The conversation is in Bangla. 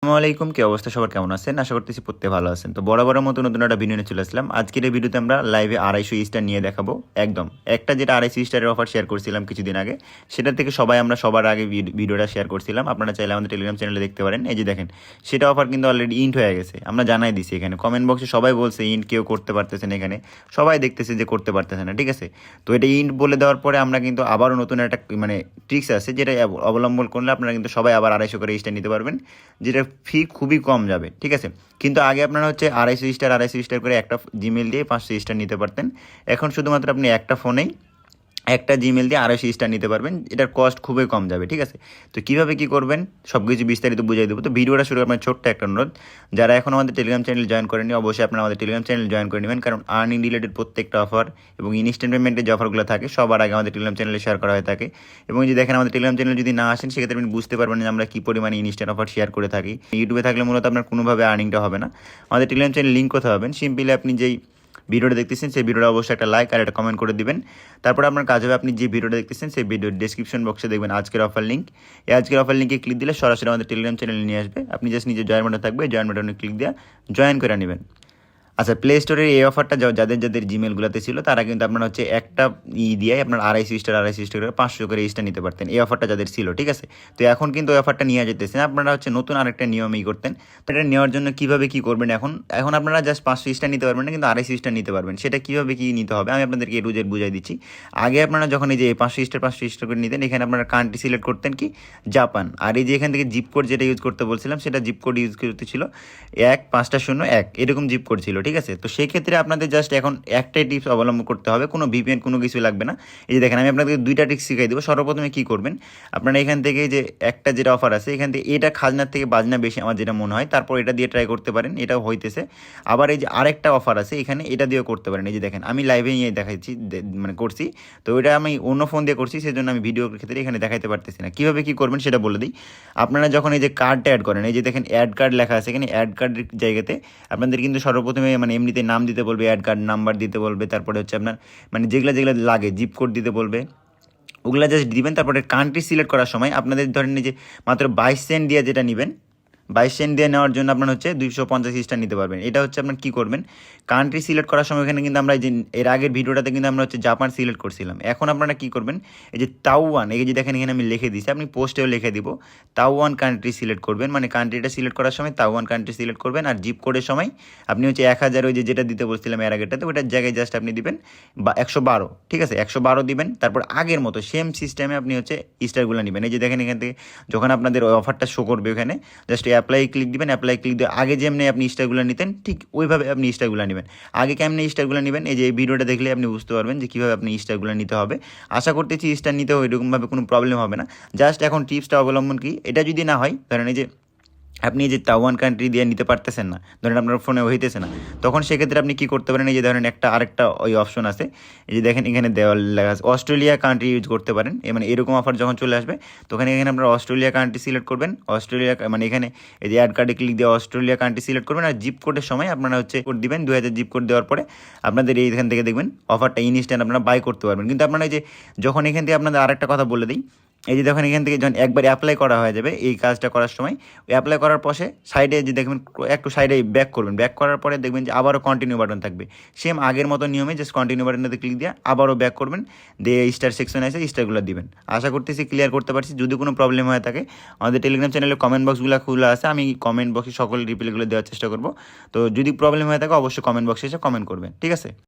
আসসালামু আলাইকুম, কি অবস্থা সবার, কেমন আছেন? আশা করতেছি প্রত্যেকে ভালো আছেন। তো বরাবরের মতো নতুন একটা ভিডিও নিয়ে চলে আসলাম। আজকের এই ভিডিওতে আমরা লাইভে 250 স্টার নিয়ে দেখাবো। একদম একটা যেটা 250 স্টারের অফার শেয়ার করছিলাম কিছুদিন আগে, সেটা থেকে আমরা সবার আগে ভিডিওটা শেয়ার করছিলাম। আপনারা চাইলে আমাদের টেলিগ্রাম চ্যানেলে দেখতে পারেন। এই যে দেখেন, সেটা অফার কিন্তু অলরেডি ইন্ট হয়ে গেছে, আমরা জানাই দিছি। এখানে কমেন্ট বক্সে সবাই বলছে ইন্ট কেউ করতে পারতেছে না, এখানে সবাই দেখতেছে যে করতে পারতেছে না, ঠিক আছে? তো এটা ইন্ট বলে দেওয়ার পরে আমরা কিন্তু আবারও নতুন একটা ট্রিক্স আছে, যেটা অবলম্বন করলে আপনারা কিন্তু সবাই আবার 250 করে স্টার নিতে পারবেন, যেটা ফি খুবই কম যাবে, ঠিক আছে? কিন্তু আগে আপনারা হচ্ছে 250 স্টার করে একটা জিমেল দিয়ে 500 স্টার নিতে পারতেন। এখন শুধুমাত্র আপনি একটা ফোনেই একটা জিমেল দিয়ে 250 স্টার নিতে পারবেন। এটার কস্ট খুবই কম যাবে, ঠিক আছে? তো কীভাবে কী করবেন সব কিছু বিস্তারিত বুঝিয়ে দেবো। তো ভিডিওটা শুরু আপনার ছোট্ট একটা অনুরোধ, যারা এখন আমাদের টেলিগ্রাম চ্যানেল জয়েন করেনি, অবশ্যই আপনারা আমাদের টেলিগ্রাম চ্যানেল জয়েন করে নেবেন, কারণ আর্নিং রিলেটেড প্রত্যেকটা অফার এবং ইনস্ট্যান্ট পেমেন্টের যে অফারগুলো থাকে সবার আগে আমাদের টেলিগ্রাম চ্যানেলে শেয়ার করা হয়ে থাকে। এবং যে দেখেন, আমাদের টেলিগ্রাম চ্যানেল যদি না আসেন, সেক্ষেত্রে আপনি বুঝতে পারবেন যে আমরা কী পরিমাণে ইনস্ট্যান্ট অফার শেয়ার করে থাকি। ইউটিউবে থাকলে মূলত আপনার কোনোভাবে আর্নিংটা হবে না। আমাদের টেলিগ্রাম চ্যানেল লিঙ্ক কোথাও হবেন, সিম্পলি আপনি যেই ভিডিওটা দেখতেছেন সেই ভিডিওটা অবশ্যই একটা লাইক আর একটা কমেন্ট করে দিবেন। তারপর আপনার কাজ হবে, আপনি যে ভিডিওটা দেখতেছেন সেই ভিডিওর ডেসক্রিপশন বক্সে দেখবেন আজকের অফার লিঙ্ক। এই আজকের অফার লিঙ্কে ক্লিক দিলে সরাসরি আমাদের টেলিগ্রাম চ্যানেলে নিয়ে আসবে। আপনি জাস্ট নিজে জয়েন বাটন থাকবে, জয়েন বাটনে ক্লিক দিয়ে জয়েন করে নেবেন। আচ্ছা, প্লে স্টোরের এই অফারটা যাদের যাদের জিমেলগুলোতে ছিল, তারা কিন্তু আপনারা হচ্ছে একটা দিয়ে আপনার 250 স্টার করে 500 করে স্টার নিতে পারতেন, এই অফারটা যাদের ছিল, ঠিক আছে? তো এখন কিন্তু ওই অফারটা নিয়ে যেতেছেন, আপনারা হচ্ছে নতুন আরেকটা নিয়মই করতেন। এটা নেওয়ার জন্য কীভাবে কী করবেন, এখন আপনারা জাস্ট 500 স্টার নিতে পারবেন না, কিন্তু 250 স্টার নিতে পারবেন। সেটা কীভাবে কী নিতে হবে আমি আপনাদেরকে এ টু জেড বুঝাই দিচ্ছি। আগে আপনারা যখন এই যে 500 স্টার করে নিতেন, এখানে আপনারা কান্ট্রি সিলেক্ট করতেন কি, জাপান। আর এই যে এখান থেকে জিপ কোড যেটা ইউজ করতে বলছিলাম, সেটা জিপ কোড ইউজ করতে ছিল 1501 এরকম জিপ কোড ছিল, ঠিক আছে? তো সেই ক্ষেত্রে আপনাদের জাস্ট এখন একটাই টিপস অবলম্বন করতে হবে, কোনো ভিপিএন কোনো কিছু লাগবে না। এই যে দেখেন, আমি আপনাদেরকে দুইটা ট্রিক্স শিখাই দেবো। সর্বপ্রথমে কী করবেন, আপনারা এখান থেকে যে একটা যেটা অফার আছে, এখান থেকে এটা খাজনার থেকে বাজনা বেশি আমার যেটা মনে হয়, তারপর এটা দিয়ে ট্রাই করতে পারেন, এটাও হইতেছে। আবার এই যে আরেকটা অফার আছে, এখানে এটা দিয়েও করতে পারেন। এই যে দেখেন, আমি লাইভে নিয়ে দেখাচ্ছি, করছি। তো এটা আমি অন্য ফোন দিয়ে করছি, সেজন্য আমি ভিডিওর ক্ষেত্রে এখানে দেখাতে পারতেছি না। কীভাবে কী করবেন সেটা বলে দিই। আপনারা যখন এই যে কার্ডটা অ্যাড করেন, এই যে দেখেন অ্যাড কার্ড লেখা আছে, এখানে অ্যাড কার্ডের জায়গাতে আপনাদের কিন্তু সর্বপ্রথমে এমনিতে নাম দিতে বলবে, অ্যাড কার্ড নাম্বার দিতে বলবে, তারপরে হচ্ছে আপনার যেগুলো যেগুলো লাগে জিপ কোড দিতে বলবে, ওগুলা জাস্ট দিবেন। তারপরে কান্ট্রি সিলেক্ট করার সময় আপনাদের ধরেন যে মাত্র 22 সেন্ট দিয়ে যেটা নেবেন, 22 সেন্ট দিয়ে নেওয়ার জন্য আপনার হচ্ছে 250 স্টার নিতে পারবেন। এটা হচ্ছে আপনার কী করবেন, কান্ট্রি সিলেক্ট করার সময় এখানে কিন্তু আমরা যে এর আগের ভিডিওটাতে কিন্তু আমরা হচ্ছে জাপান সিলেক্ট করছিলাম। এখন আপনারা কী করবেন, এই যে তাওয়ান, এই যে দেখেন এখানে আমি লিখে দিচ্ছি, আপনি পোস্টেও লিখে দিব, তাওয়ান কান্ট্রি সিলেক্ট করবেন। কান্ট্রিটা সিলেক্ট করার সময় তাওয়ান কান্ট্রি সিলেক্ট করবেন। আর জিপ কোডের সময় আপনি হচ্ছে 1000, ওই যে যেটা দিতে বলছিলাম এর আগেরটাতে, ওইটার জায়গায় জাস্ট আপনি দিবেন 112, ঠিক আছে? 112 দিবেন। তারপর আগের মতো সেম সিস্টেমে আপনি হচ্ছে স্টারগুলো নেবেন। এই যে দেখেন, এখান থেকে যখন আপনাদের ওই অফারটা শো করবে, ওখানে জাস্ট অ্যাপ্লাই ক্লিক দিবেন। অ্যাপ্লাই ক্লিক দিয়ে আগে যেমনি আপনি স্টারগুলো নিতেন, ঠিক ওইভাবে আপনি স্টারগুলো নেবেন। আগে কেমনি স্টারগুলো নেবেন, এই যে এই ভিডিওটা দেখলে আপনি বুঝতে পারবেন যে কীভাবে আপনি স্টারগুলো নিতে হবে। আশা করতেছি স্টার নিতেও এরকমভাবে কোনো প্রবলেম হবে না। জাস্ট এখন টিপসটা অবলম্বন কি, এটা যদি না হয়, ধরেন এই যে আপনি যে তাওয়ান কান্ট্রি দিয়ে নিতে পারতেছেন না, ধরেন আপনার ফোনে হইতেছে না, তখন সেক্ষেত্রে আপনি কী করতে পারেন, এই যে ধরেন আরেকটা ওই অপশন আছে, এই যে দেখেন এখানে দেওয়াল লেখা আছে, অস্ট্রেলিয়া কান্ট্রি ইউজ করতে পারেন। এরকম অফার যখন চলে আসবে, তখন এখানে আপনারা অস্ট্রেলিয়া কান্ট্রি সিলেক্ট করবেন। অস্ট্রেলিয়া এখানে এই যে অ্যাড কার্ডে ক্লিক দিয়ে অস্ট্রেলিয়া কান্ট্রি সিলেক্ট করবেন। আর জিপ কোডের সময় আপনারা হচ্ছে কোড দিবেন 2000, জিপ কোড দেওয়ার পরে আপনাদের এইখান থেকে দেখবেন অফারটা ইনস্ট্যান্ট আপনারা বাই করতে পারবেন। কিন্তু আপনারা এই যে যখন এখান থেকে আপনাদের আরেকটা কথা বলে দিই, এই যে দেখেন এখান থেকে যখন একবার অ্যাপ্লাই করা হয়ে যাবে, এই কাজটা করার সময় অ্যাপ্লাই করার পরে সাইডে যে দেখবেন একটু সাইডে ব্যাক করবেন, ব্যাক করার পরে দেখবেন যে আবারও কন্টিনিউ বাটন থাকবে, সেম আগের মতো নিয়মে জাস্ট কন্টিনিউ বাটনটাতে ক্লিক দিয়ে আবারও ব্যাক করবেন, দিয়ে স্টার সেকশনে এসে স্টারগুলো দিবেন। আশা করতেছি ক্লিয়ার করতে পারছি। যদি কোনো প্রবলেম হয়ে থাকে, আমাদের টেলিগ্রাম চ্যানেলে কমেন্ট বক্সগুলো খোলা আছে, আমি কমেন্ট বক্সে সকল রিপ্লাইগুলো দেওয়ার চেষ্টা করব। তো যদি প্রবলেম হয়ে থাকে, অবশ্যই কমেন্ট বক্সে এসে কমেন্ট করবেন, ঠিক আছে?